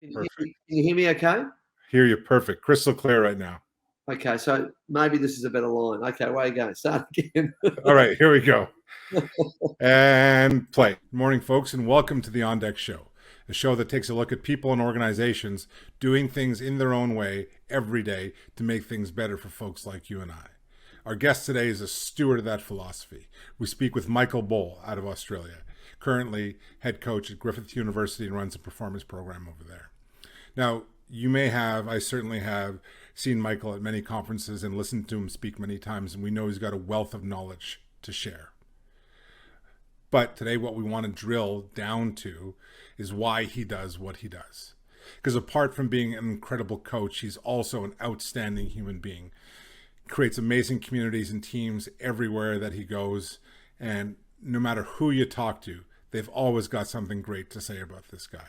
Perfect. Can you hear me okay? Hear you perfect. Crystal clear right now. Okay, so maybe this is a better line. Okay, where you going? Start again. All right, here we go. And play. Morning, folks, and welcome to the On Deck Show, a show that takes a look at people and organizations doing things in their own way every day to make things better for folks like you and I. Our guest today is a steward of that philosophy. We speak with Michael Bohl out of Australia, currently head coach at Griffith University and runs a performance program over there. Now, I certainly have seen Michael at many conferences and listened to him speak many times, and we know he's got a wealth of knowledge to share. But today what we want to drill down to is why he does what he does. Because apart from being an incredible coach, he's also an outstanding human being. Creates amazing communities and teams everywhere that he goes, and no matter who you talk to, they've always got something great to say about this guy.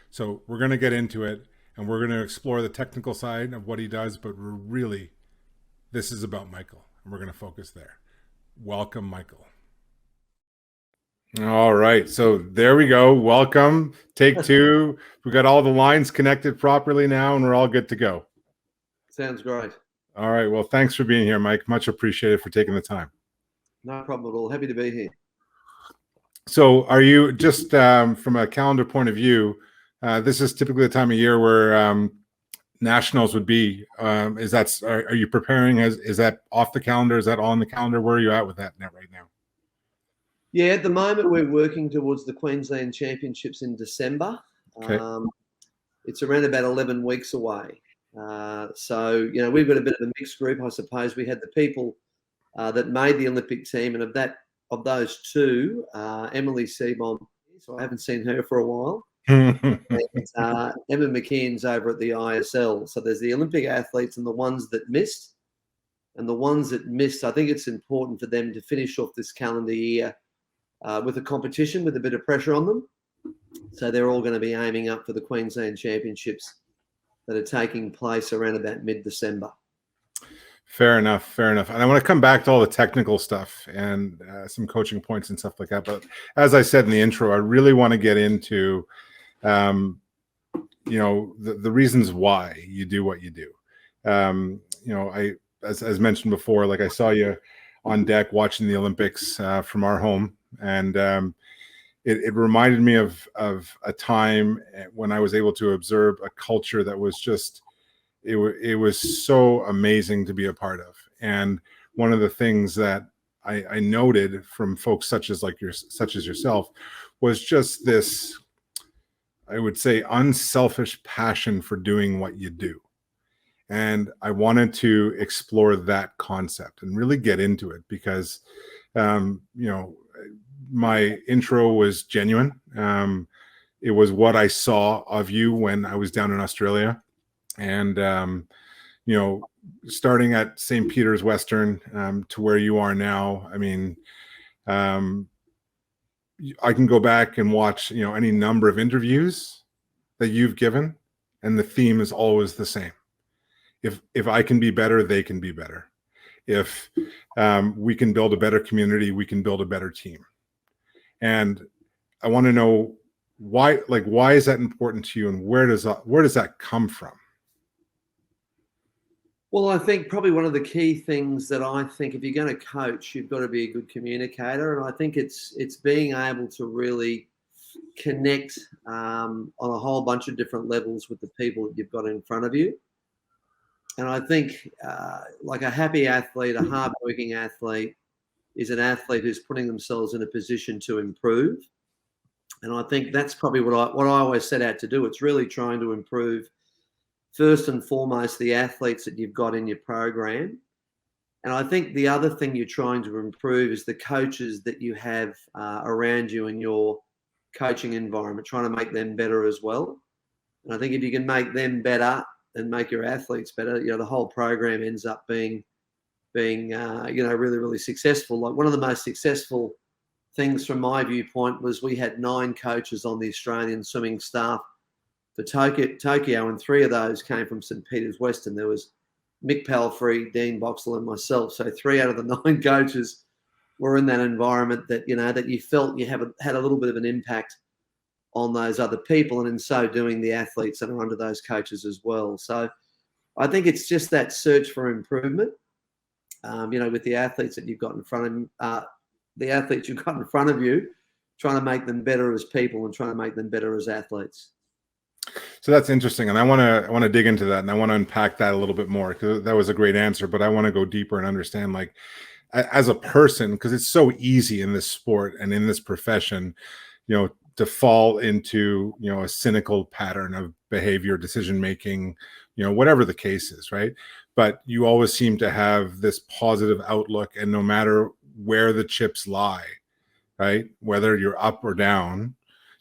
So we're going to get into it, and we're going to explore the technical side of what he does, but this is about Michael, and we're going to focus there. Welcome, Michael. All right, so there we go. Welcome. Take two. We got all the lines connected properly now, and we're all good to go. Sounds great. All right, well, thanks for being here, Mike. Much appreciated for taking the time. No problem at all. Happy to be here. So are you, just from a calendar point of view, this is typically the time of year where nationals would be. Are you preparing? Is that off the calendar? Is that on the calendar? Where are you at with that net right now? Yeah, at the moment we're working towards the Queensland Championships in December. Okay. It's around about 11 weeks away. So, we've got a bit of a mixed group, I suppose. We had the people that made the Olympic team, and of those two, Emily Seebohm, so I haven't seen her for a while. And, Emma McKeon's over at the ISL. So there's the Olympic athletes and the ones that missed. And the ones that missed, I think it's important for them to finish off this calendar year with a competition with a bit of pressure on them. So they're all going to be aiming up for the Queensland Championships that are taking place around about mid-December. Fair enough. And I want to come back to all the technical stuff and some coaching points and stuff like that. But as I said in the intro, I really want to get into, the reasons why you do what you do. As mentioned before, like I saw you on deck watching the Olympics from our home, and it reminded me of a time when I was able to observe a culture that was just, it was so amazing to be a part of. And one of the things that I noted from folks such as yourself was just this, I would say, unselfish passion for doing what you do. And I wanted to explore that concept and really get into it because, my intro was genuine. It was what I saw of you when I was down in Australia. And, starting at St. Peter's Western to where you are now, I mean, I can go back and watch, any number of interviews that you've given, and the theme is always the same. If I can be better, they can be better. If we can build a better community, we can build a better team. And I want to know why is that important to you, and where does that come from? Well, I think probably one of the key things that I think if you're going to coach, you've got to be a good communicator. And I think it's being able to really connect on a whole bunch of different levels with the people that you've got in front of you. And I think like a happy athlete, a hardworking athlete is an athlete who's putting themselves in a position to improve. And I think that's probably what I always set out to do. It's really trying to improve, first and foremost, the athletes that you've got in your program. And I think the other thing you're trying to improve is the coaches that you have around you in your coaching environment, trying to make them better as well. And I think if you can make them better and make your athletes better, the whole program ends up being really, really successful. Like one of the most successful things from my viewpoint was we had 9 coaches on the Australian swimming staff for Tokyo, and 3 of those came from St. Peter's Western. There was Mick Palfrey, Dean Boxall, and myself. So 3 out of the 9 coaches were in that environment that, that you felt you had a little bit of an impact on those other people, and in so doing, the athletes that are under those coaches as well. So I think it's just that search for improvement, with the athletes that you've got in front of you, trying to make them better as people and trying to make them better as athletes. So that's interesting, and I want to dig into that, and I want to unpack that a little bit more, because that was a great answer. But I want to go deeper and understand, like, as a person, because it's so easy in this sport and in this profession, to fall into a cynical pattern of behavior, decision making, whatever the case is, right? But you always seem to have this positive outlook, and no matter where the chips lie, right, whether you're up or down,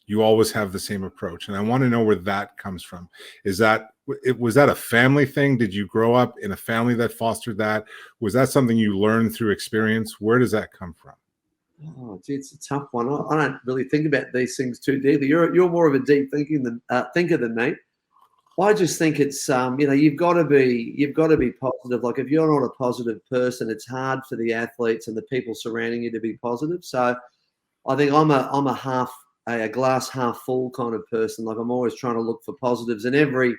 you always have the same approach. And I want to know where that comes from. Was that a family thing? Did you grow up in a family that fostered that? Was that something you learned through experience? Where does that come from? Oh, gee, it's a tough one. I don't really think about these things too deeply. You're more of a deep thinker than me. I just think it's you've got to be positive. Like, if you're not a positive person, it's hard for the athletes and the people surrounding you to be positive. So I think I'm a glass half full kind of person. Like, I'm always trying to look for positives in every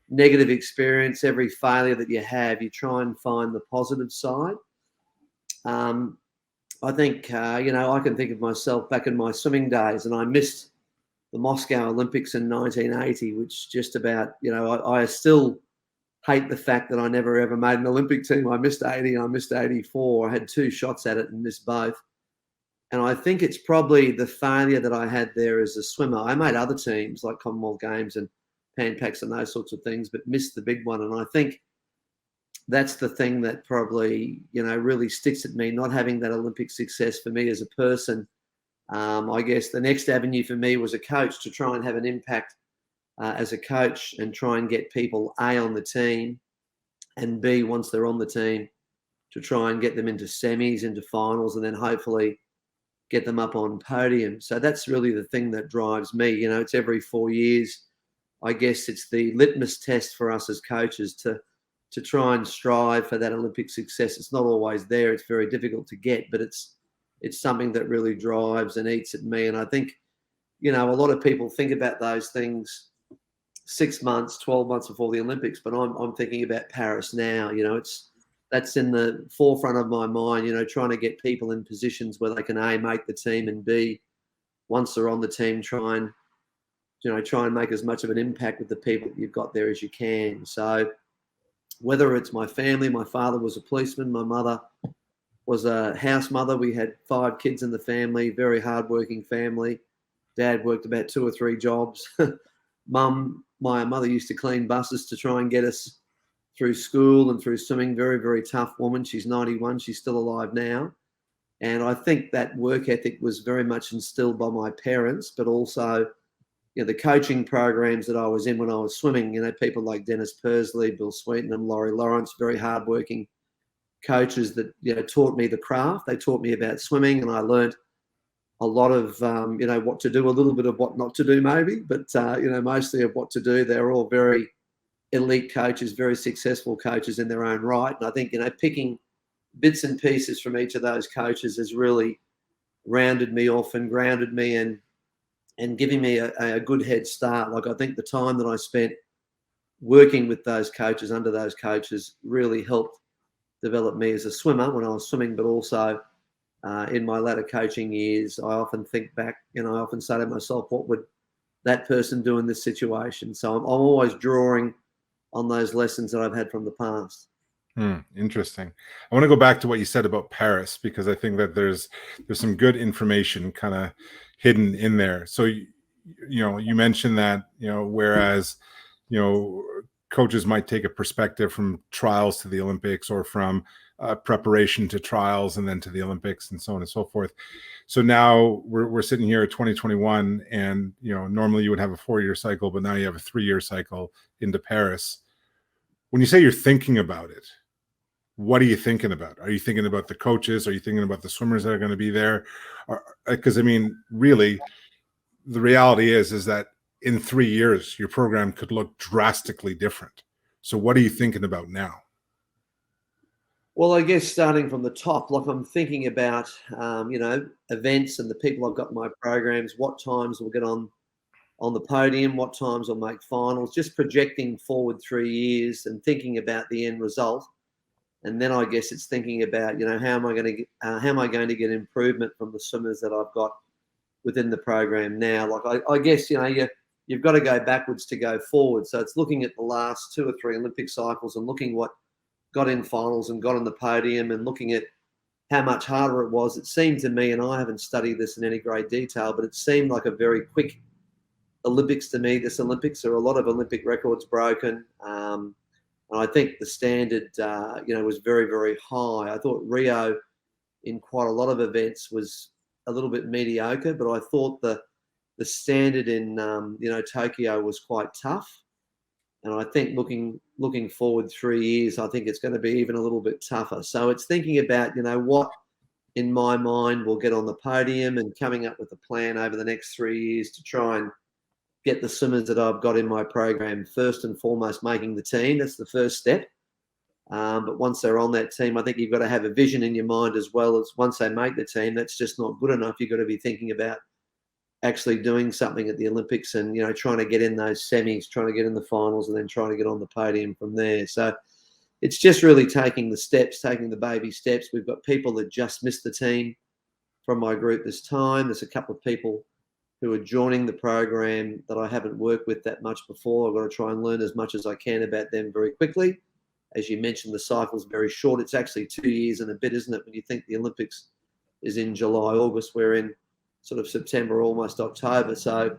negative experience, every failure that you have. You try and find the positive side. I think I can think of myself back in my swimming days, and I missed the Moscow Olympics in 1980, which just about, I still hate the fact that I never ever made an Olympic team. I missed 80 and I missed 84. I had 2 shots at it and missed both. And I think it's probably the failure that I had there as a swimmer. I made other teams like Commonwealth Games and Pan Pacs and those sorts of things, but missed the big one. And I think that's the thing that probably, really sticks at me, not having that Olympic success for me as a person. I guess the next avenue for me was a coach, to try and have an impact as a coach and try and get people, A, on the team, and B, once they're on the team, to try and get them into semis, into finals, and then hopefully get them up on podium. So that's really the thing that drives me. It's every 4 years. I guess it's the litmus test for us as coaches to try and strive for that Olympic success. It's not always there. It's very difficult to get, but it's something that really drives and eats at me. And I think, a lot of people think about those things 6 months, 12 months before the Olympics, but I'm thinking about Paris now. That's in the forefront of my mind, trying to get people in positions where they can, A, make the team, and B, once they're on the team, try and make as much of an impact with the people that you've got there as you can. So whether it's my family, my father was a policeman, my mother was a house mother. We had 5 kids in the family, very hardworking family. Dad worked about 2 or 3 jobs. My mother used to clean buses to try and get us through school and through swimming. Very, very tough woman. She's 91. She's still alive now. And I think that work ethic was very much instilled by my parents, but also, the coaching programs that I was in when I was swimming, people like Dennis Persley, Bill Sweeten, and Laurie Lawrence, very hardworking coaches that, taught me the craft. They taught me about swimming, and I learned a lot of, what to do, a little bit of what not to do maybe, but, mostly of what to do. They're all very elite coaches, very successful coaches in their own right. And I think, picking bits and pieces from each of those coaches has really rounded me off and grounded me and giving me a good head start. Like, I think the time that I spent working with those coaches, under those coaches, really helped develop me as a swimmer when I was swimming, but also in my latter coaching years. I often think back, I often say to myself, what would that person do in this situation? So I'm always drawing on those lessons that I've had from the past. Interesting. I want to go back to what you said about Paris, because I think that there's some good information kind of hidden in there. So, you mentioned that, whereas, coaches might take a perspective from trials to the Olympics, or from preparation to trials and then to the Olympics, and so on and so forth. So now we're sitting here at 2021, and, normally you would have a 4-year cycle, but now you have a 3-year cycle into Paris. When you say you're thinking about it, what are you thinking about? Are you thinking about the coaches? Are you thinking about the swimmers that are going to be there? Because, really, the reality is that in 3 years, your program could look drastically different. So what are you thinking about now? Well, I guess starting from the top, like, I'm thinking about, events and the people I've got in my programs, what times we'll get on on the podium, what times I'll make finals, just projecting forward 3 years and thinking about the end result. And then I guess it's thinking about, how am I going to get improvement from the swimmers that I've got within the program now? Like I guess, you've got to go backwards to go forward. So it's looking at the last 2 or 3 Olympic cycles and looking what got in finals and got on the podium and looking at how much harder it was. It seemed to me, and I haven't studied this in any great detail, but it seemed like a very quick Olympics to me. This Olympics, there are a lot of Olympic records broken. And I think the standard, was very, very high. I thought Rio in quite a lot of events was a little bit mediocre, but I thought the standard in, Tokyo was quite tough. And I think looking forward 3 years, I think it's going to be even a little bit tougher. So it's thinking about, what in my mind will get on the podium and coming up with a plan over the next 3 years to try and get the swimmers that I've got in my program first and foremost making the team. That's the first step. But once they're on that team, I think you've got to have a vision in your mind as well as once they make the team. That's just not good enough. You've got to be thinking about actually doing something at the Olympics and, trying to get in those semis, trying to get in the finals and then trying to get on the podium from there. So it's just really taking the baby steps. We've got people that just missed the team from my group this time. There's a couple of people who are joining the program that I haven't worked with that much before. I've got to try and learn as much as I can about them very quickly. As you mentioned, the cycle's very short. It's actually 2 years and a bit, isn't it? When you think the Olympics is in July, August, we're in sort of September, almost October. So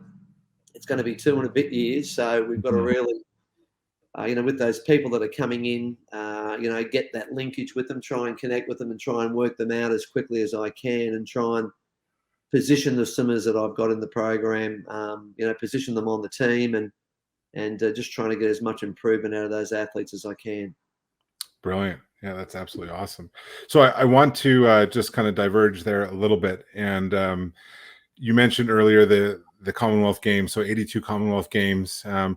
it's going to be 2 and a bit years. So we've got to really, with those people that are coming in, get that linkage with them, try and connect with them and try and work them out as quickly as I can and try and position the swimmers that I've got in the program, position them on the team and just trying to get as much improvement out of those athletes as I can. Brilliant. Yeah, that's absolutely awesome. So I want to just kind of diverge there a little bit. And you mentioned earlier the Commonwealth Games, so 82 Commonwealth Games. And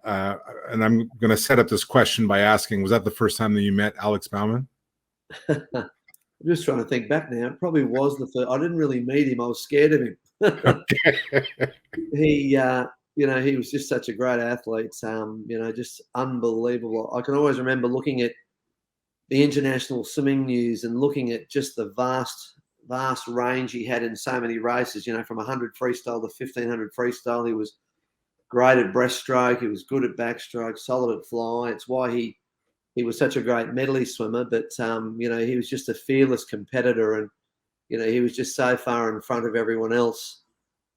I'm going to set up this question by asking, was that the first time that you met Alex Bauman? I'm just trying to think back now. It probably was the first. I didn't really meet him. I was scared of him. He was just such a great athlete. Just unbelievable. I can always remember looking at the international swimming news and looking at just the vast range he had in so many races. From 100 freestyle to 1500 freestyle, he was great at breaststroke. He was good at backstroke, solid at fly. It's why he was such a great medley swimmer. But he was just a fearless competitor, and he was just so far in front of everyone else.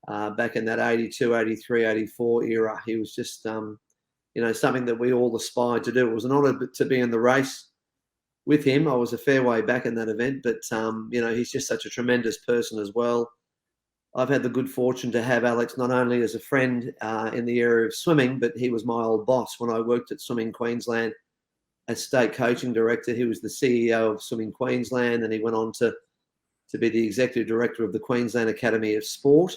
Back in that 82, 83, 84 era, he was just, something that we all aspired to do. It was an honour to be in the race with him. I was a fair way back in that event, but, he's just such a tremendous person as well. I've had the good fortune to have Alex not only as a friend in the area of swimming, but he was my old boss when I worked at Swimming Queensland as state coaching director. He was the CEO of Swimming Queensland, and he went on to be the executive director of the Queensland Academy of Sport.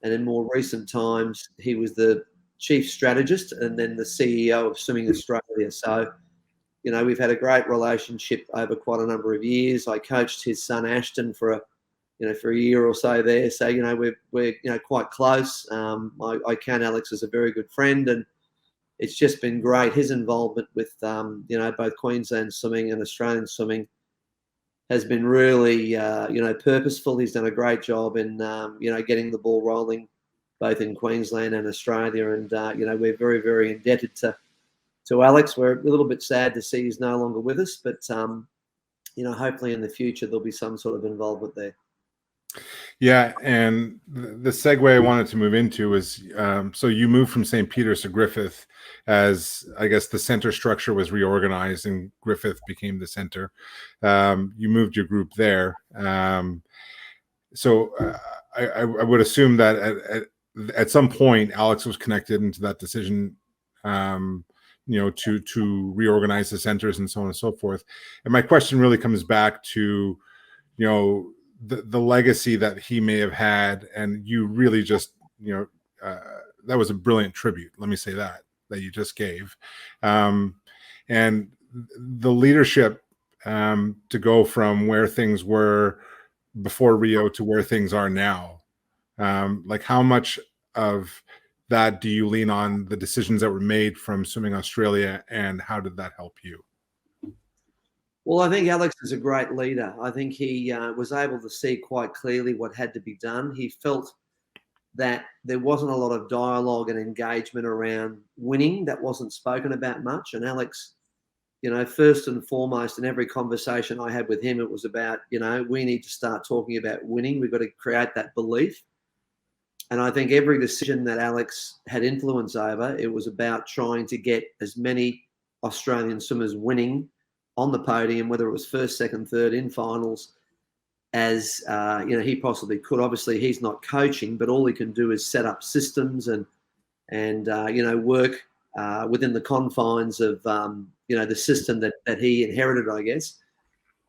And in more recent times, he was the chief strategist and then the CEO of Swimming Australia. So, we've had a great relationship over quite a number of years. I coached his son Ashton for a year or so there. So, we're quite close. I count Alex as a very good friend, and it's just been great. His involvement with, both Queensland swimming and Australian swimming has been really, purposeful. He's done a great job in, getting the ball rolling both in Queensland and Australia. And, we're very, very indebted to Alex. We're a little bit sad to see he's no longer with us, but, hopefully in the future there'll be some sort of involvement there. Yeah, and the segue I wanted to move into is, so you moved from St. Peter's to Griffith as, I guess, the center structure was reorganized and Griffith became the center. You moved your group there. So I would assume that at some point Alex was connected into that decision, to reorganize the centers and so on and so forth. And my question really comes back to, the legacy that he may have had, and you really just, that was a brilliant tribute. Let me say that you just gave, and the leadership to go from where things were before Rio to where things are now. Like how much of that do you lean on the decisions that were made from Swimming Australia, and how did that help you? Well, I think Alex is a great leader. I think he was able to see quite clearly what had to be done. He felt that there wasn't a lot of dialogue and engagement around winning. That wasn't spoken about much. And Alex, first and foremost, in every conversation I had with him, it was about, we need to start talking about winning. We've got to create that belief. And I think every decision that Alex had influence over, it was about trying to get as many Australian swimmers winning on the podium, whether it was first, second, third in finals, as he possibly could. Obviously, he's not coaching, but all he can do is set up systems and work within the confines of the system that he inherited, I guess.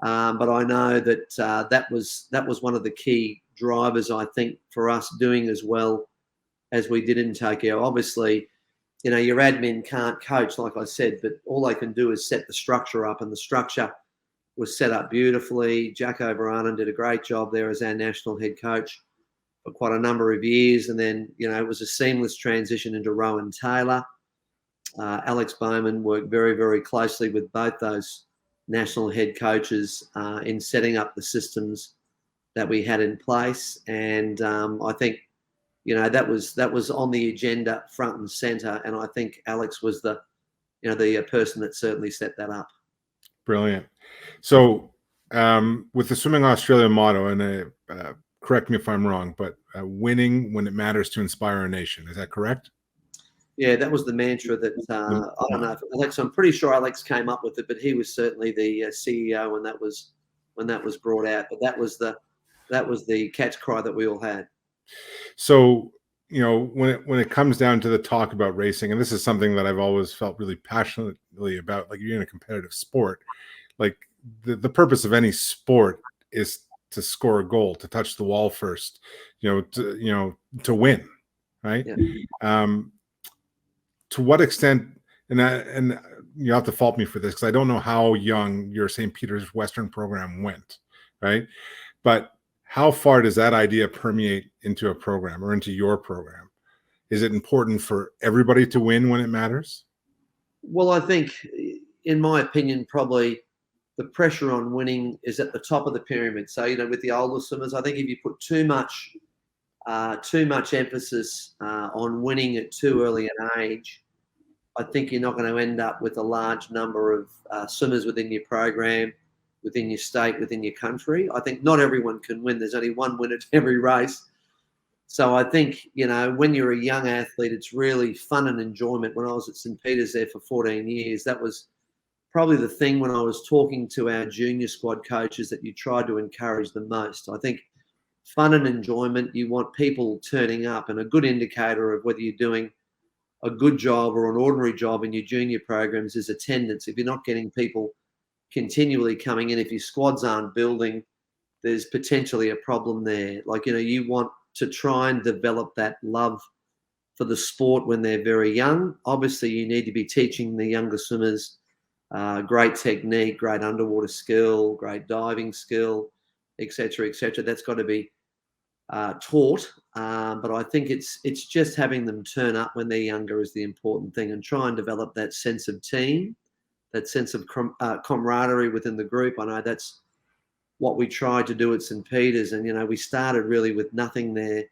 But I know that that was one of the key drivers, I think, for us doing as well as we did in Tokyo. Obviously, your admin can't coach, like I said, but all they can do is set the structure up, and the structure was set up beautifully. Jack O'Brien did a great job there as our national head coach for quite a number of years. And then, it was a seamless transition into Rowan Taylor. Alex Bowman worked very, very closely with both those national head coaches in setting up the systems that we had in place. And I think, that was on the agenda front and center. And I think Alex was the person that certainly set that up. Brilliant. So with the Swimming Australia motto, and correct me if I'm wrong, but winning when it matters to inspire a nation. Is that correct? Yeah, that was the mantra that I don't know if Alex. I'm pretty sure Alex came up with it, but he was certainly the CEO when that was brought out. But that was the catch cry that we all had. So when it comes down to the talk about racing, and this is something that I've always felt really passionately about, like you're in a competitive sport, like the purpose of any sport is to score a goal, to touch the wall first, to win, right? Yeah. To what extent, and you have to fault me for this because I don't know how young your St. Peter's Western program went, right? But how far does that idea permeate into a program or into your program? Is it important for everybody to win when it matters? Well, I think, in my opinion, probably the pressure on winning is at the top of the pyramid. So, with the older swimmers, I think if you put too much emphasis on winning at too early an age, I think you're not going to end up with a large number of swimmers within your program, within your state, within your country. I think not everyone can win. There's only one winner to every race. So I think, when you're a young athlete, it's really fun and enjoyment. When I was at St. Peter's there for 14 years, that was probably the thing when I was talking to our junior squad coaches that you try to encourage the most. I think fun and enjoyment, you want people turning up, and a good indicator of whether you're doing a good job or an ordinary job in your junior programs is attendance. If you're not getting people continually coming in, if your squads aren't building, there's potentially a problem there. Like, you want to try and develop that love for the sport when they're very young. Obviously, you need to be teaching the younger swimmers great technique, great underwater skill, great diving skill, etc., etc. That's got to be taught. But I think it's just having them turn up when they're younger is the important thing, and try and develop that sense of team, that sense of camaraderie within the group. I know that's what we tried to do at St. Peter's, and we started really with nothing there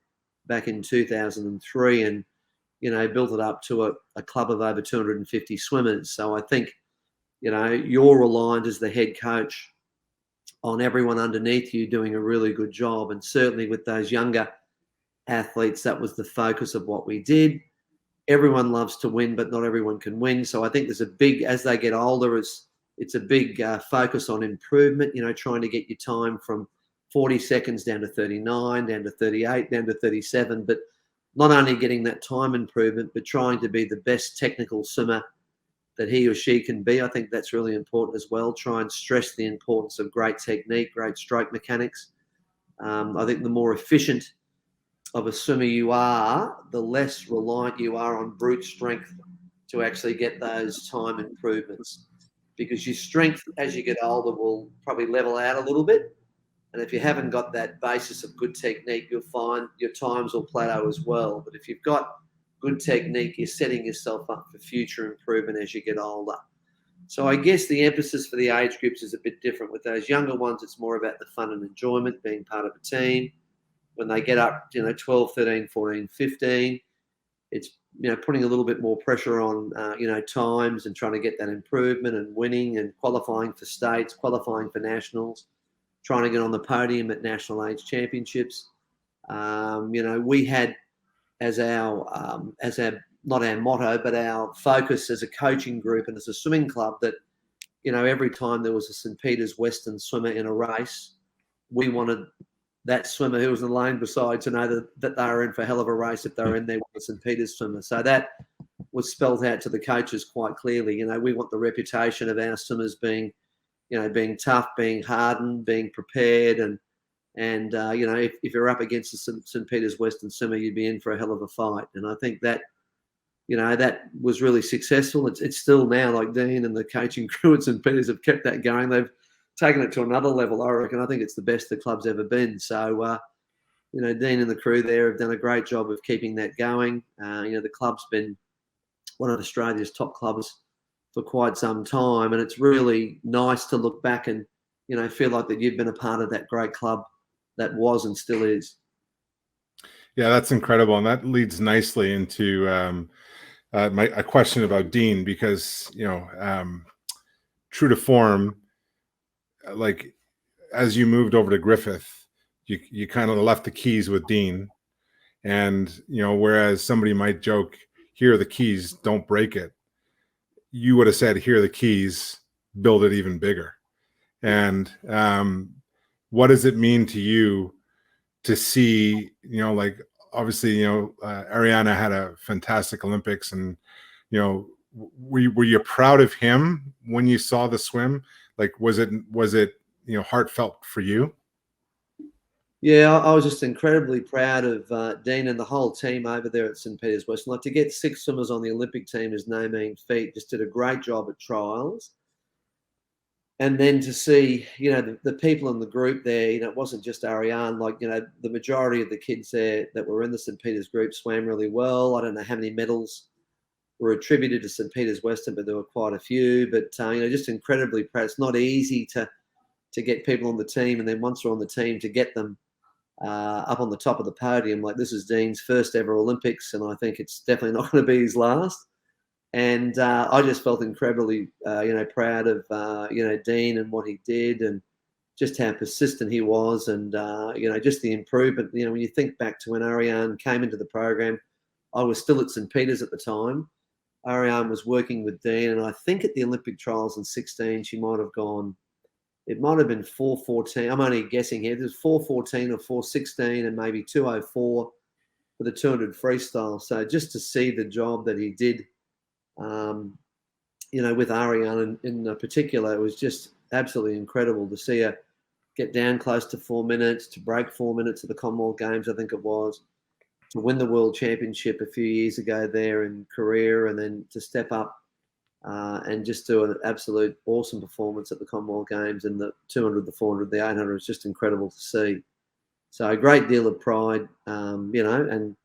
back in 2003, and built it up to a club of over 250 swimmers. So I think you're reliant as the head coach on everyone underneath you doing a really good job, and certainly with those younger athletes, that was the focus of what we did. Everyone loves to win, but not everyone can win. So I think there's as they get older, it's a big focus on improvement, trying to get your time from 40 seconds down to 39, down to 38, down to 37, but not only getting that time improvement, but trying to be the best technical swimmer that he or she can be. I think that's really important as well. Try and stress the importance of great technique, great stroke mechanics. I think the more efficient of a swimmer you are, the less reliant you are on brute strength to actually get those time improvements, because your strength as you get older will probably level out a little bit. And if you haven't got that basis of good technique, you'll find your times will plateau as well. But if you've got good technique, you're setting yourself up for future improvement as you get older. So I guess the emphasis for the age groups is a bit different. With those younger ones, it's more about the fun and enjoyment, being part of a team. When they get up, 12, 13, 14, 15, it's, putting a little bit more pressure on, times and trying to get that improvement and winning and qualifying for states, qualifying for nationals, trying to get on the podium at national age championships. We had as our not our motto, but our focus as a coaching group and as a swimming club that, every time there was a St. Peter's Western swimmer in a race, we wanted that swimmer who was in the lane beside to know that they were in for a hell of a race if they were in there with a St. Peter's swimmer. So that was spelled out to the coaches quite clearly. We want the reputation of our swimmers being tough, being hardened, being prepared, and if you're up against a St. Peter's Western swimmer, you'd be in for a hell of a fight. And I think that, that was really successful. It's still now, like Dean and the coaching crew at St. Peter's have kept that going. They've taken it to another level, I reckon. I think it's the best the club's ever been. So, Dean and the crew there have done a great job of keeping that going. The club's been one of Australia's top clubs for quite some time, and it's really nice to look back and, feel like that you've been a part of that great club that was and still is. Yeah, that's incredible. And that leads nicely into a question about Dean, because, true to form, like as you moved over to Griffith, you kind of left the keys with Dean. And, whereas somebody might joke, here are the keys, don't break it, you would have said, here are the keys, build it even bigger. And what does it mean to you to see, obviously, Ariana had a fantastic Olympics, and, were you proud of him when you saw the swim? Like, was it, heartfelt for you? Yeah, I was just incredibly proud of Dean and the whole team over there at St. Peter's Western. Like, to get 6 swimmers on the Olympic team is no mean feat. Just did a great job at trials. And then to see, the people in the group there, it wasn't just Ariane. Like, the majority of the kids there that were in the St. Peter's group swam really well. I don't know how many medals were attributed to St. Peter's Western, but there were quite a few. But, just incredibly proud. It's not easy to get people on the team, and then once they're on the team, to get them up on the top of the podium. Like, this is Dean's first ever Olympics, and I think it's definitely not going to be his last. And I just felt incredibly, proud of, Dean and what he did, and just how persistent he was, and, just the improvement. When you think back to when Ariane came into the program, I was still at St. Peter's at the time. Ariane was working with Dean, and I think at the Olympic trials in 16, she might have gone, it might have been 4:14. I'm only guessing here. There's 4:14 or 4:16 and maybe 2:04 for the 200 freestyle. So just to see the job that he did, with Ariane in particular, it was just absolutely incredible to see her get down close to 4 minutes, to break 4 minutes at the Commonwealth Games, I think it was, to win the World Championship a few years ago there in Korea, and then to step up and just do an absolute awesome performance at the Commonwealth Games, and the 200, the 400, the 800 was just incredible to see. So a great deal of pride, and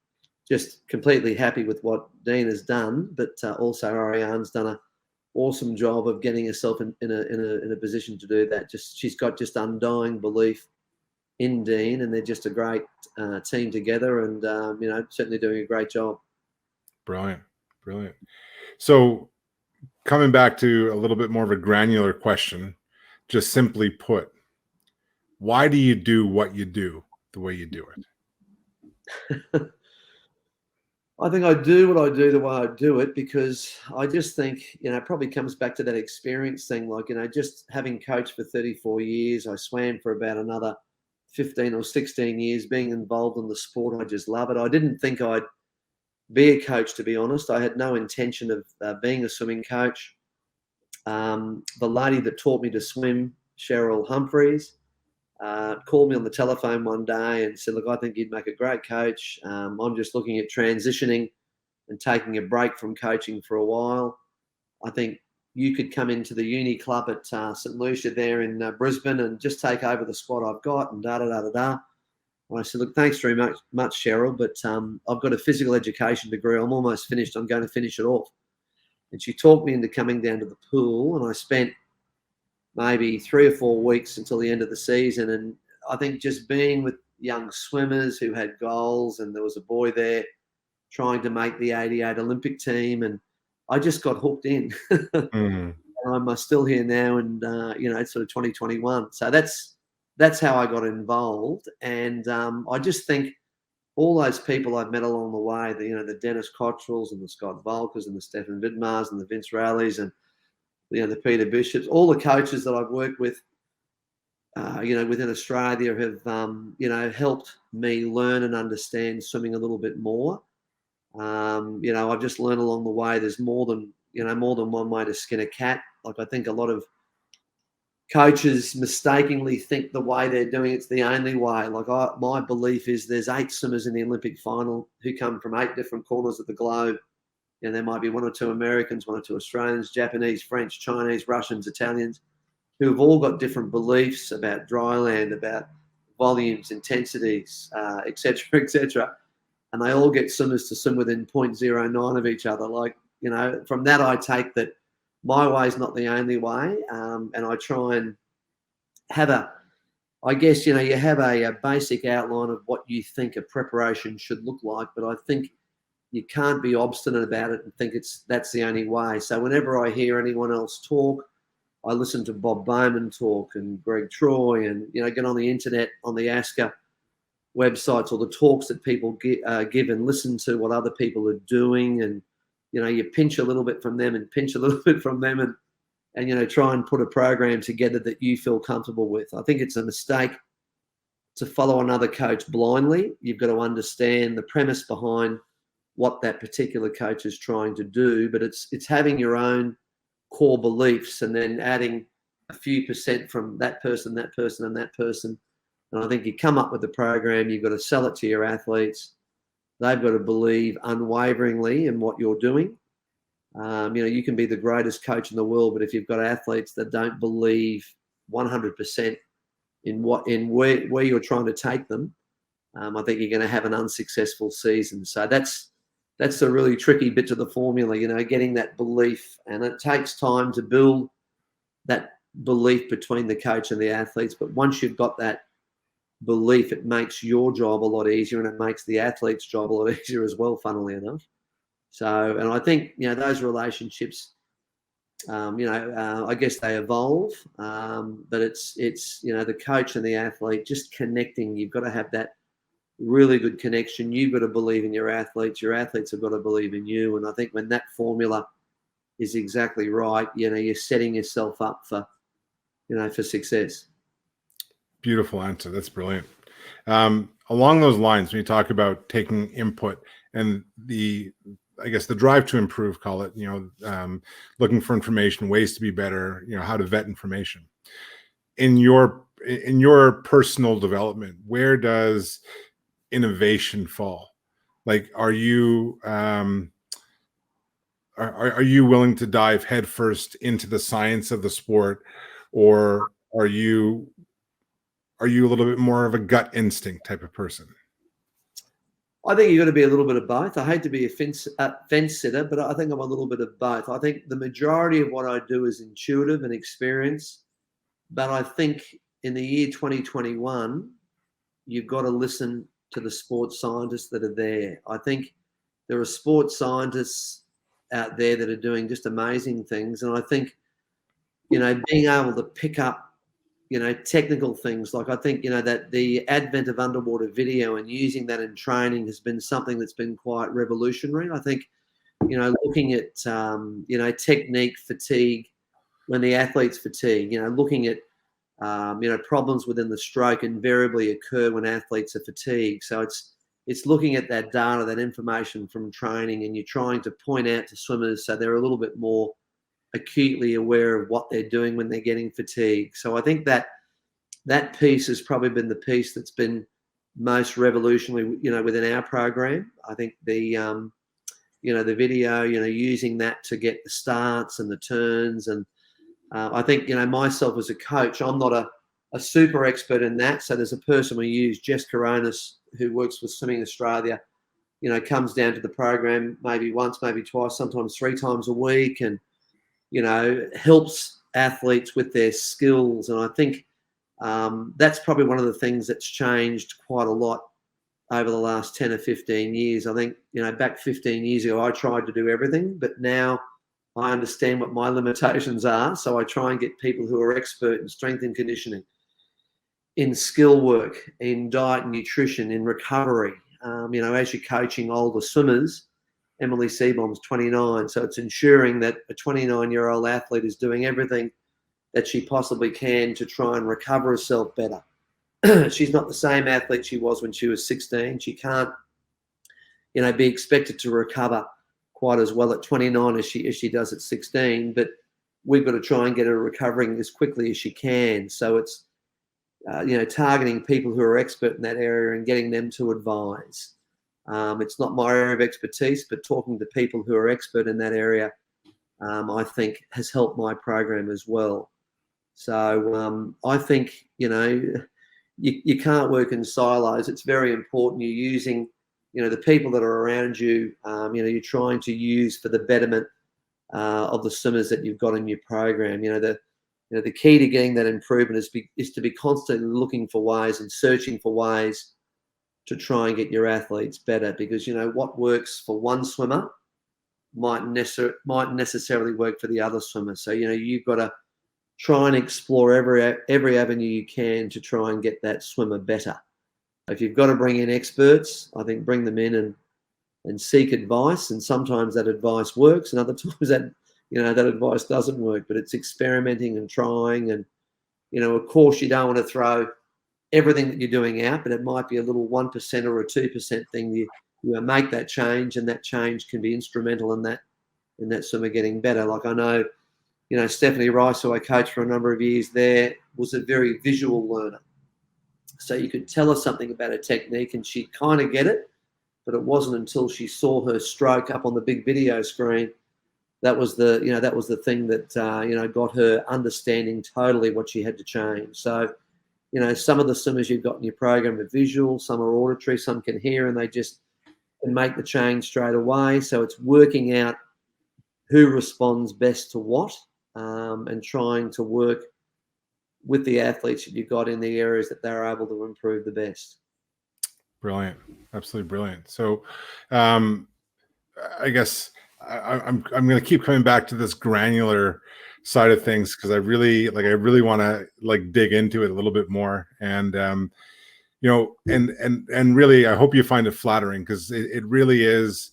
just completely happy with what Dean has done, but also Ariane's done an awesome job of getting herself in a position to do that. She's got just undying belief in Dean, and they're just a great team together, and certainly doing a great job. Brilliant. So, coming back to a little bit more of a granular question, just simply put, why do you do what you do the way you do it? I think I do what I do the way I do it because I just think, it probably comes back to that experience thing. Like, just having coached for 34 years, I swam for about another 15 or 16 years, being involved in the sport. I just love it. I didn't think I'd be a coach, to be honest. I had no intention of being a swimming coach. The lady that taught me to swim, Cheryl Humphreys, called me on the telephone one day and said, look, I think you'd make a great coach. I'm just looking at transitioning and taking a break from coaching for a while. I think you could come into the uni club at St. Lucia there in Brisbane and just take over the squad I've got, and da-da-da-da-da. And I said, look, thanks very much, Cheryl, but I've got a physical education degree. I'm almost finished. I'm going to finish it off. And she talked me into coming down to the pool, and I spent maybe 3 or 4 weeks until the end of the season. And I think just being with young swimmers who had goals, and there was a boy there trying to make the 88 Olympic team, and I just got hooked in. Mm. I'm still here now, and it's sort of 2021. So that's how I got involved. And I just think all those people I've met along the way, the Dennis Cottrells and the Scott Volkers and the Stefan Vidmars and the Vince Rallies and the Peter Bishops, all the coaches that I've worked with, within Australia have helped me learn and understand swimming a little bit more. I've just learned along the way there's more than one way to skin a cat. Like, I think a lot of coaches mistakenly think the way they're doing it's the only way. Like, my belief is there's 8 swimmers in the Olympic final who come from 8 different corners of the globe. And there might be 1 or 2 Americans, 1 or 2 Australians, Japanese, French, Chinese, Russians, Italians, who have all got different beliefs about dryland, about volumes, intensities, et cetera, and they all get swimmers to swim within 0.09 of each other. Like, from that I take that my way is not the only way, and I try and have you have a basic outline of what you think a preparation should look like, but I think you can't be obstinate about it and think that's the only way. So whenever I hear anyone else talk, I listen to Bob Bowman talk and Greg Troy, and get on the internet, on the ASCA websites, or the talks that people give, and listen to what other people are doing, and you pinch a little bit from them and pinch a little bit from them, and try and put a program together that you feel comfortable with. I think it's a mistake to follow another coach blindly. You've got to understand the premise behind what that particular coach is trying to do, but it's having your own core beliefs and then adding a few percent from that person, and that person. And I think you come up with the program, you've got to sell it to your athletes. They've got to believe unwaveringly in what you're doing. You can be the greatest coach in the world, but if you've got athletes that don't believe 100% in where you're trying to take them, I think you're going to have an unsuccessful season. So that's a really tricky bit to the formula, getting that belief, and it takes time to build that belief between the coach and the athletes. But once you've got that belief, it makes your job a lot easier, and it makes the athlete's job a lot easier as well, funnily enough. So, and I think, those relationships, I guess they evolve, but it's the coach and the athlete just connecting. You've got to have that really good connection. You've got to believe in your athletes have got to believe in you. And I think when that formula is exactly right, you're setting yourself up for success. Beautiful answer. That's brilliant. Along those lines, when you talk about taking input and the drive to improve, call it, looking for information, ways to be better, how to vet information. In your personal development, where does innovation fall? Like, are you willing to dive headfirst into the science of the sport, or are you a little bit more of a gut instinct type of person? I think you've got to be a little bit of both. I hate to be a fence sitter, but I think I'm a little bit of both. I think the majority of what I do is intuitive and experience, but I think in the year 2021, you've got to listen to the sports scientists that are there. I think there are sports scientists out there that are doing just amazing things, and I think being able to pick up technical things, like I think that the advent of underwater video and using that in training has been something that's been quite revolutionary. I think looking at technique fatigue, when the athletes fatigue, looking at problems within the stroke invariably occur when athletes are fatigued. So it's looking at that data, that information from training, and you're trying to point out to swimmers so they're a little bit more acutely aware of what they're doing when they're getting fatigued. So I think that piece has probably been the piece that's been most revolutionary, within our program. I think the video, using that to get the starts and the turns, and I think myself as a coach, I'm not a super expert in that. So there's a person we use, Jess Coronis, who works with Swimming Australia, comes down to the program maybe once, maybe twice, sometimes 3 times a week, and, helps athletes with their skills. And I think that's probably one of the things that's changed quite a lot over the last 10 or 15 years. I think, back 15 years ago, I tried to do everything, but now I understand what my limitations are. So I try and get people who are expert in strength and conditioning, in skill work, in diet and nutrition, in recovery. As you're coaching older swimmers, Emily Seebohm's 29. So it's ensuring that a 29-year-old athlete is doing everything that she possibly can to try and recover herself better. She's not the same athlete she was when she was 16. She can't, be expected to recover quite as well at 29 as she does at 16. But we've got to try and get her recovering as quickly as she can. So it's, targeting people who are expert in that area and getting them to advise. It's not my area of expertise, but talking to people who are expert in that area, I think has helped my program as well. So I think, you can't work in silos. It's very important you're using, the people that are around you, you're trying to use for the betterment of the swimmers that you've got in your program. The key to getting that improvement is to be constantly looking for ways and searching for ways to try and get your athletes better, because what works for one swimmer might necessarily work for the other swimmer. So you've got to try and explore every avenue you can to try and get that swimmer better. If you've got to bring in experts, I think bring them in and seek advice, and sometimes that advice works, and other times that advice doesn't work. But it's experimenting and trying, and of course you don't want to throw everything that you're doing out, but it might be a little 1% or a 2% thing. You make that change, and that change can be instrumental in that swimmer getting better. Like I know, Stephanie Rice, who I coached for a number of years there, was a very visual learner. So you could tell her something about a technique and she'd kind of get it, but it wasn't until she saw her stroke up on the big video screen that was the thing that got her understanding totally what she had to change. So some of the swimmers you've got in your program are visual, some are auditory, some can hear, and they just can make the change straight away. So it's working out who responds best to what, and trying to work with the athletes that you've got in the areas that they're able to improve the best. Brilliant. Absolutely brilliant. So I guess I'm going to keep coming back to this granular side of things, because I really want to dig into it a little bit more. And and really, I hope you find it flattering, because it really is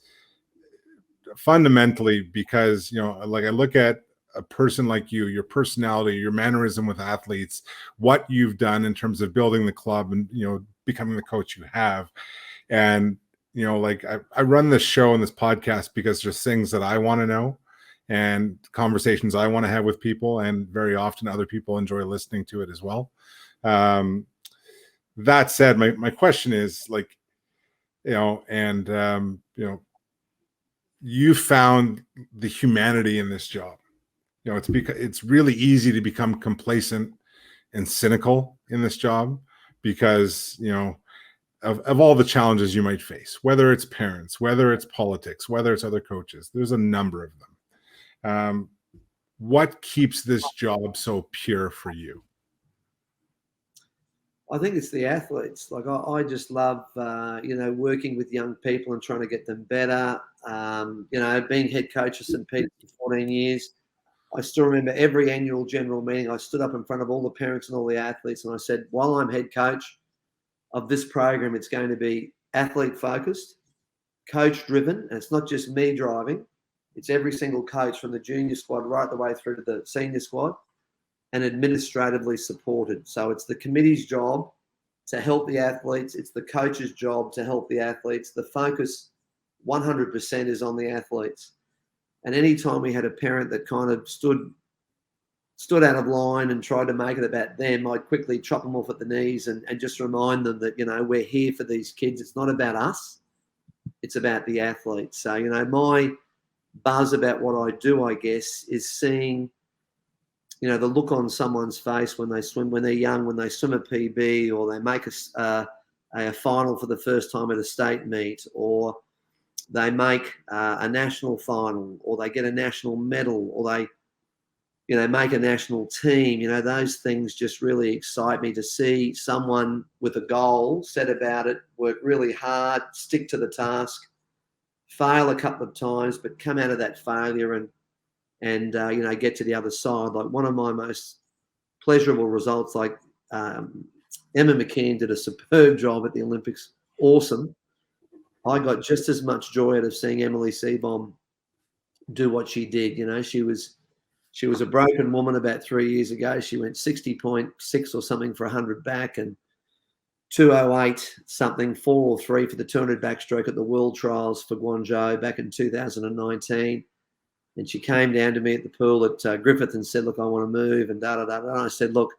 fundamentally, because I look at a person like you, your personality, your mannerism with athletes, what you've done in terms of building the club and becoming the coach you have. And I run this show and this podcast because there's things that I want to know and conversations I want to have with people, and very often other people enjoy listening to it as well. That said, my question is, you found the humanity in this job. It's because it's really easy to become complacent and cynical in this job, because of all the challenges you might face, whether it's parents, whether it's politics, whether it's other coaches. There's a number of them. What keeps this job so pure for you? I think it's the athletes. I just love, working with young people and trying to get them better. Being head coach of St. Peter's for 14 years, I still remember every annual general meeting, I stood up in front of all the parents and all the athletes, and I said, while I'm head coach of this program, it's going to be athlete focused, coach driven, and it's not just me driving. It's every single coach from the junior squad right the way through to the senior squad, and administratively supported. So it's the committee's job to help the athletes. It's the coach's job to help the athletes. The focus 100% is on the athletes. And anytime we had a parent that kind of stood out of line and tried to make it about them, I'd quickly chop them off at the knees and just remind them that, we're here for these kids. It's not about us. It's about the athletes. So, my buzz about what I do, I guess, is seeing the look on someone's face when they swim, when they're young, when they swim a PB, or they make a final for the first time at a state meet, or they make a national final, or they get a national medal, or they make a national team. Those things just really excite me, to see someone with a goal, set about it, work really hard, stick to the task, fail a couple of times, but come out of that failure and get to the other side. Like, one of my most pleasurable results, like Emma McKeon did a superb job at the Olympics. Awesome. I got just as much joy out of seeing Emily Seebohm do what she did. She was a broken woman about 3 years ago. She went 60.6 or something for 100 back, and 208 something, 4 or 3 for the 200 backstroke at the World Trials for Guangzhou back in 2019. And she came down to me at the pool at Griffith and said, "Look, I want to move," and da-da-da. And I said, "Look,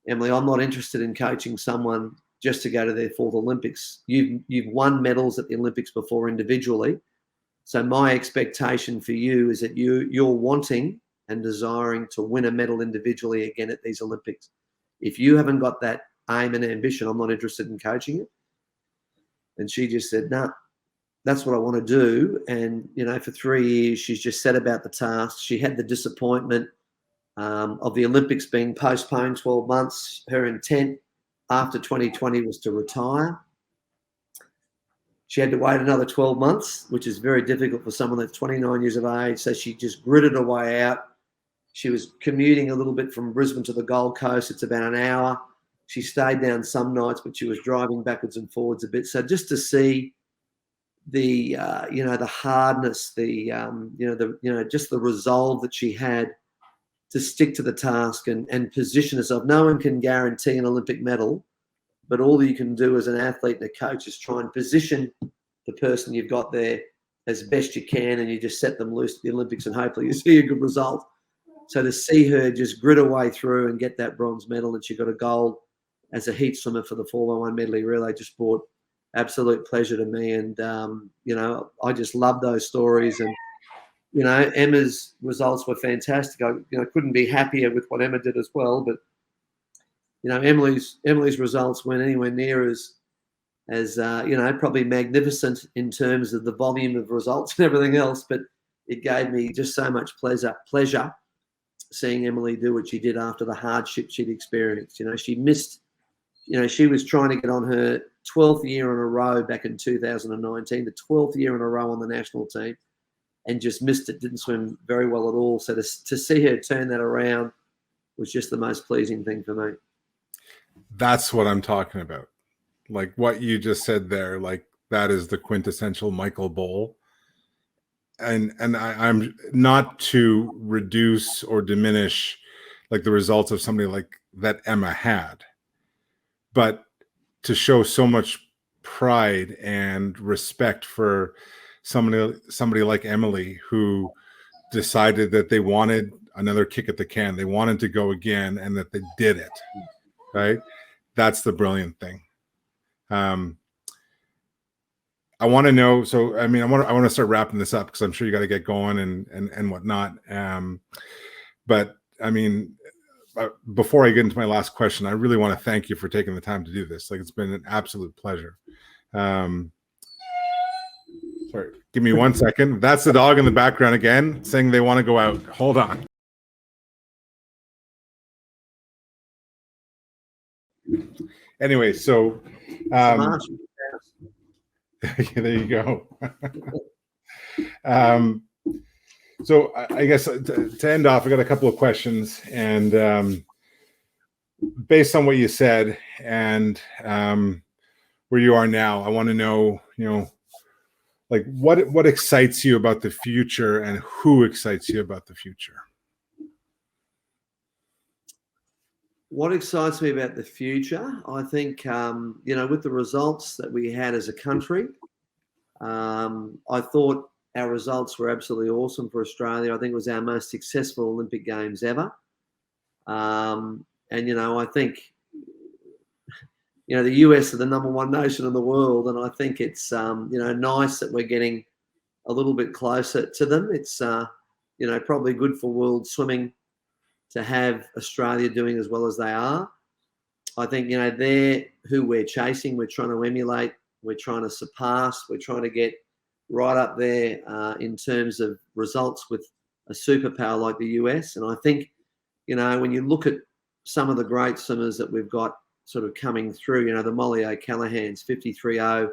Emily, I'm not interested in coaching someone just to go to their 4th Olympics. You've won medals at the Olympics before individually. So my expectation for you is that you're wanting and desiring to win a medal individually again at these Olympics. If you haven't got that aim and ambition, I'm not interested in coaching it." And she just said, "No, that's what I want to do." And, for 3 years, she's just set about the task. She had the disappointment of the Olympics being postponed 12 months. Her intent after 2020 was to retire. She had to wait another 12 months, which is very difficult for someone that's 29 years of age. So she just gritted her way out. She was commuting a little bit from Brisbane to the Gold Coast. It's about an hour. She stayed down some nights, but she was driving backwards and forwards a bit. So just to see the hardness, just the resolve that she had to stick to the task and position herself. No one can guarantee an Olympic medal, but all you can do as an athlete and a coach is try and position the person you've got there as best you can, and you just set them loose at the Olympics, and hopefully you see a good result. So to see her just grit her way through and get that bronze medal, and she got a gold as a heat swimmer for the 4x1 medley relay, just brought absolute pleasure to me. And, I just love those stories. And, Emma's results were fantastic. I couldn't be happier with what Emma did as well. But, Emily's results weren't anywhere near as probably magnificent in terms of the volume of results and everything else. But it gave me just so much pleasure seeing Emily do what she did after the hardship she'd experienced. She missed, she was trying to get on her 12th year in a row back in 2019, the 12th year in a row on the national team, and just missed it, didn't swim very well at all. So to see her turn that around was just the most pleasing thing for me. That's what I'm talking about. Like what you just said there, like that is the quintessential Michael Bohl. And I'm not to reduce or diminish like the results of somebody like that Emma had, but to show so much pride and respect for somebody like Emily, who decided that they wanted another kick at the can, they wanted to go again, and that they did it. Right? That's the brilliant thing. I want to know. So, I mean, I want to start wrapping this up because I'm sure you got to get going and whatnot. But I mean, before I get into my last question, I really want to thank you for taking the time to do this. Like, it's been an absolute pleasure. Sorry, give me 1 second. That's the dog in the background again saying they want to go out. Hold on. Anyway, so there you go. So I guess to end off, I got a couple of questions, and based on what you said and where you are now, I want to know, like what excites you about the future, and who excites you about the future? What excites me about the future, I think, with the results that we had as a country, I thought our results were absolutely awesome for Australia. I think it was our most successful Olympic Games ever. And, I think, the US are the number one nation in the world, and I think it's, nice that we're getting a little bit closer to them. It's, probably good for world swimming to have Australia doing as well as they are. I think, they're who we're chasing. We're trying to emulate. We're trying to surpass. We're trying to get right up there in terms of results with a superpower like the US. And I think, when you look at some of the great swimmers that we've got sort of coming through, the Molly O'Callaghan's 53.0,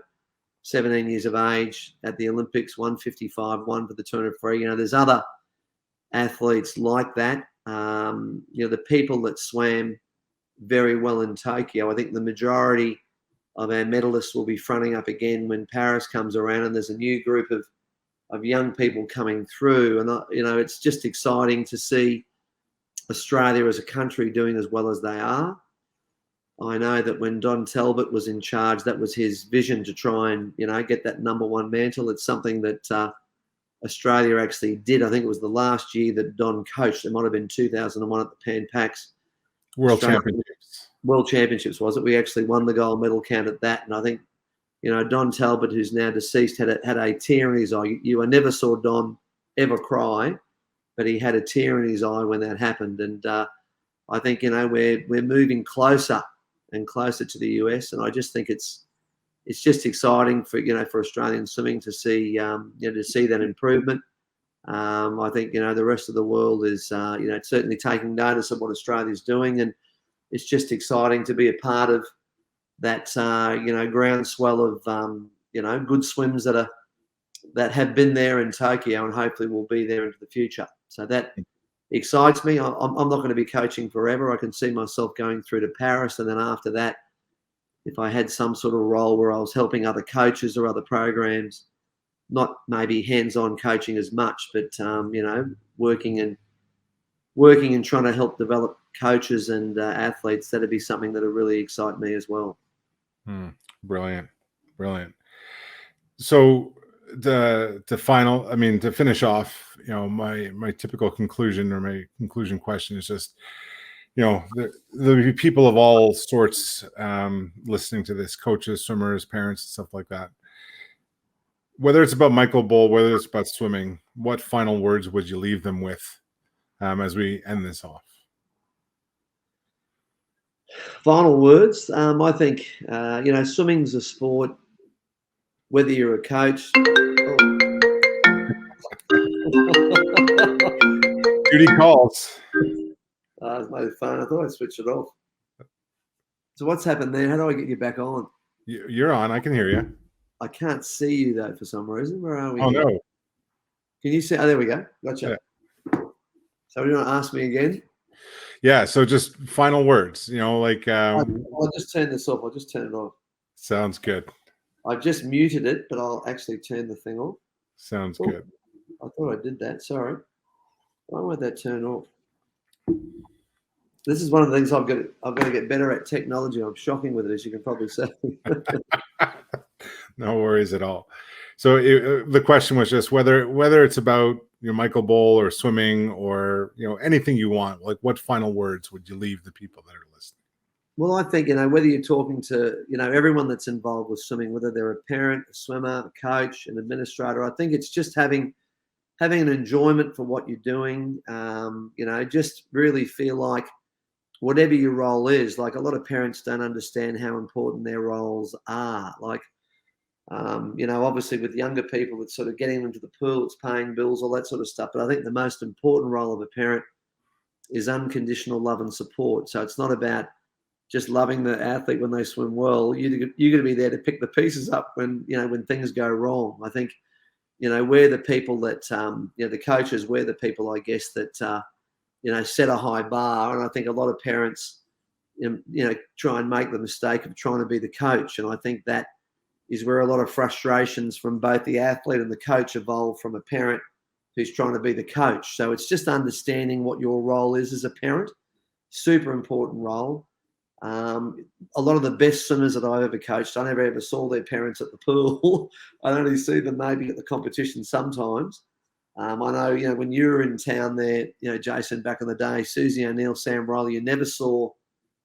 17 years of age at the Olympics, 155, one for the 200 free. There's other athletes like that. The people that swam very well in Tokyo, I think the majority of our medalists will be fronting up again when Paris comes around, and there's a new group of young people coming through. And, it's just exciting to see Australia as a country doing as well as they are. I know that when Don Talbot was in charge, that was his vision to try and, get that number one mantle. It's something that Australia actually did. I think it was the last year that Don coached. It might have been 2001 at the Pan Pacs World Championships. World Championships, was it? We actually won the gold medal count at that. And I think, Don Talbot, who's now deceased, had a tear in his eye. I never saw Don ever cry, but he had a tear in his eye when that happened. And I think, we're moving closer and closer to the US. And I just think it's just exciting for, for Australian swimming to see, to see that improvement. I think, the rest of the world is, certainly taking notice of what Australia's doing. And it's just exciting to be a part of that, groundswell of, good swims that have been there in Tokyo and hopefully will be there into the future. So that excites me. I'm not going to be coaching forever. I can see myself going through to Paris. And then after that, if I had some sort of role where I was helping other coaches or other programs, not maybe hands-on coaching as much, but, working and trying to help develop coaches and athletes, that'd be something that'll really excite me as well. Brilliant. So to finish off, my typical conclusion or my conclusion question is just, there'll be people of all sorts listening to this, coaches, swimmers, parents, stuff like that. Whether it's about Michael Bohl, whether it's about swimming, what final words would you leave them with as we end this off? Final words. I think, swimming's a sport, whether you're a coach. Duty calls. It's my phone. I thought I'd switch it off. So what's happened there? How do I get you back on? You're on. I can hear you. I can't see you, though, for some reason. Where are we? Oh, here? no. Can you see? Oh, there we go. Gotcha. Yeah. So you want to ask me again? Yeah, so just final words, I'll just turn this off. I'll just turn it off. Sounds good. I just muted it, but I'll actually turn the thing off. Sounds good. I thought I did that. Sorry. Why won't that turn off? This is one of the things I've got to get better at technology. I'm shocking with it, as you can probably see. No worries at all. So the question was just whether it's about Michael Bohl or swimming or anything you want. Like, what final words would you leave the people that are listening? Well, I think whether you're talking to everyone that's involved with swimming, whether they're a parent, a swimmer, a coach, an administrator, I think it's just having an enjoyment for what you're doing. Just really feel like whatever your role is. Like, a lot of parents don't understand how important their roles are. Like, obviously with younger people, it's sort of getting them to the pool, it's paying bills, all that sort of stuff. But I think the most important role of a parent is unconditional love and support. So it's not about just loving the athlete when they swim well. You're going to be there to pick the pieces up when things go wrong. I think, we're the people that, the coaches, we're the people, I guess, that, set a high bar. And I think a lot of parents, try and make the mistake of trying to be the coach. And I think that is where a lot of frustrations from both the athlete and the coach evolve from a parent who's trying to be the coach. So it's just understanding what your role is as a parent. Super important role. A lot of the best swimmers that I've ever coached, I never ever saw their parents at the pool. I only see them maybe at the competition sometimes. I know, when you were in town there, Jason, back in the day, Susie O'Neill, Sam Riley, you never saw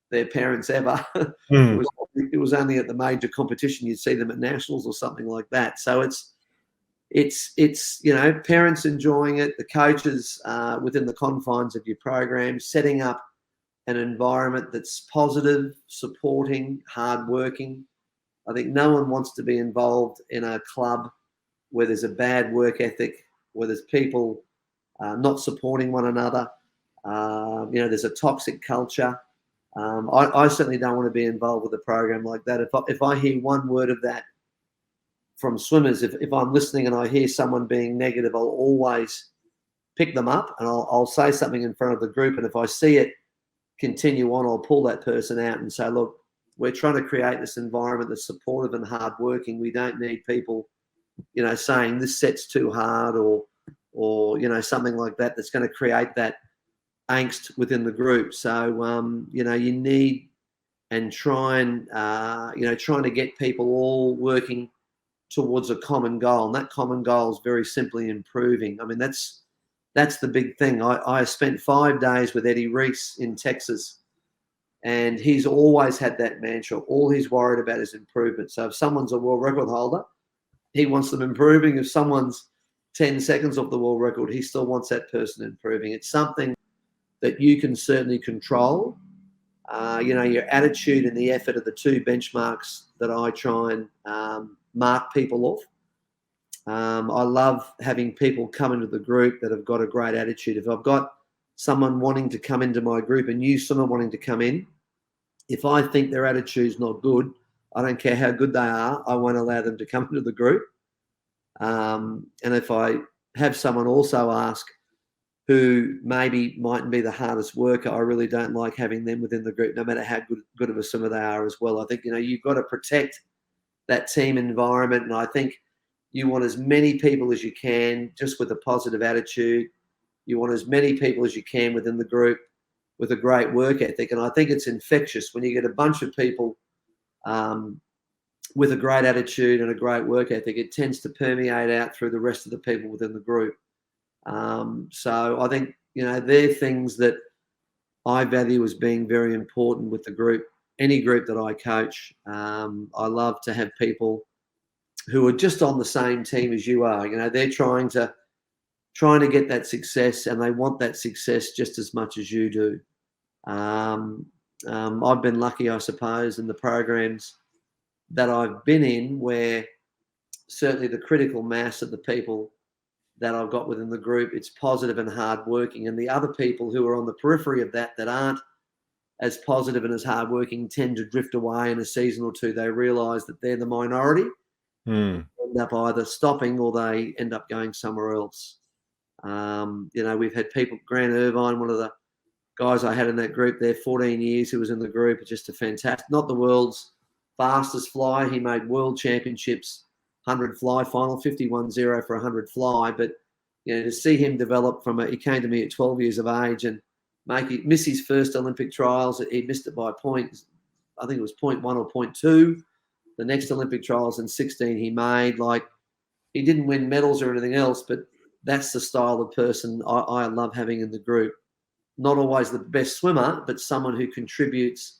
their parents ever. It was only at the major competition you'd see them at nationals or something like that. So it's parents enjoying it, the coaches within the confines of your program, setting up an environment that's positive, supporting, hardworking. I think no one wants to be involved in a club where there's a bad work ethic, where there's people not supporting one another. There's a toxic culture. I certainly don't want to be involved with a program like that. If I hear one word of that from swimmers, if I'm listening and I hear someone being negative, I'll always pick them up and I'll say something in front of the group. And if I see it continue on, I'll pull that person out and say, look, we're trying to create this environment that's supportive and hardworking. We don't need people, saying this set's too hard or something like that that's going to create that angst within the group. So, you need and trying to get people all working towards a common goal. And that common goal is very simply improving. I mean, that's the big thing. I spent 5 days with Eddie Reese in Texas, and he's always had that mantra. All he's worried about is improvement. So if someone's a world record holder, he wants them improving. If someone's 10 seconds off the world record, he still wants that person improving. It's something that you can certainly control. Your attitude and the effort are the two benchmarks that I try and mark people off. I love having people come into the group that have got a great attitude. If I've got someone wanting to come into my group, a new swimmer wanting to come in, if I think their attitude's not good, I don't care how good they are, I won't allow them to come into the group. And if I have someone also ask who maybe mightn't be the hardest worker, I really don't like having them within the group, no matter how good of a swimmer they are as well. I think, you've got to protect that team environment. And I think you want as many people as you can just with a positive attitude. You want as many people as you can within the group with a great work ethic. And I think it's infectious when you get a bunch of people with a great attitude and a great work ethic. It tends to permeate out through the rest of the people within the group. So I think, they're things that I value as being very important with the group, any group that I coach. I love to have people who are just on the same team as you are. They're trying to get that success, and they want that success just as much as you do. I've been lucky, I suppose, in the programs that I've been in, where certainly the critical mass of the people that I've got within the group, it's positive and hardworking. And the other people who are on the periphery of that aren't as positive and as hardworking tend to drift away in a season or two. They realise that they're the minority, end up either stopping or they end up going somewhere else. We've had people, Grant Irvine, one of the guys I had in that group there, 14 years, who was in the group, just a fantastic, not the world's fastest flyer. He made world championships, 100 fly final, 51.0 for 100 fly. But, to see him develop he came to me at 12 years of age and miss his first Olympic trials. He missed it by a point. I think it was 0.1 or 0.2. The next Olympic trials in 16 he made. He didn't win medals or anything else, but that's the style of person I love having in the group. Not always the best swimmer, but someone who contributes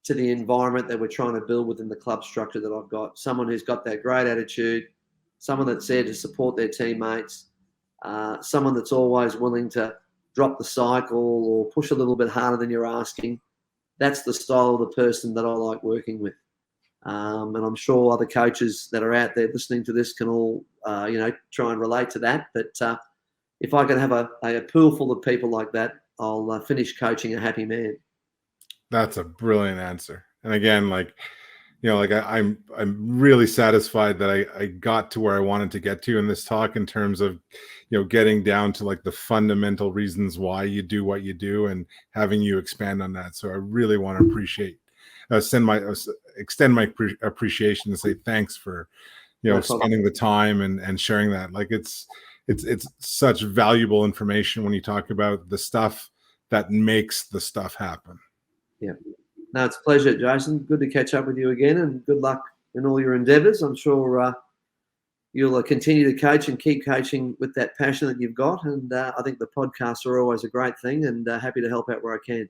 to the environment that we're trying to build within the club structure that I've got. Someone who's got that great attitude, someone that's there to support their teammates, someone that's always willing to drop the cycle or push a little bit harder than you're asking. That's the style of the person that I like working with. And I'm sure other coaches that are out there listening to this can all, try and relate to that. But if I can have a pool full of people like that, I'll finish coaching a happy man. That's a brilliant answer. And again, I'm really satisfied that I got to where I wanted to get to in this talk, in terms of, getting down to the fundamental reasons why you do what you do and having you expand on that. So I really want to extend my appreciation and say thanks for, spending the time and sharing that. It's such valuable information when you talk about the stuff that makes the stuff happen. Yeah. No, it's a pleasure, Jason. Good to catch up with you again, and good luck in all your endeavours. I'm sure you'll continue to coach and keep coaching with that passion that you've got. And I think the podcasts are always a great thing, and happy to help out where I can.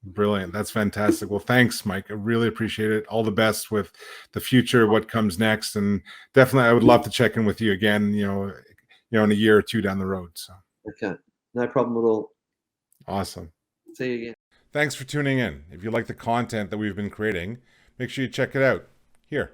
Brilliant. That's fantastic. Well, thanks, Mike. I really appreciate it. All the best with the future, what comes next. And definitely I would love to check in with you again, in a year or two down the road. So Okay, no problem at all. awesome. See you again. Thanks for tuning in. If you like the content that we've been creating, make sure you check it out here.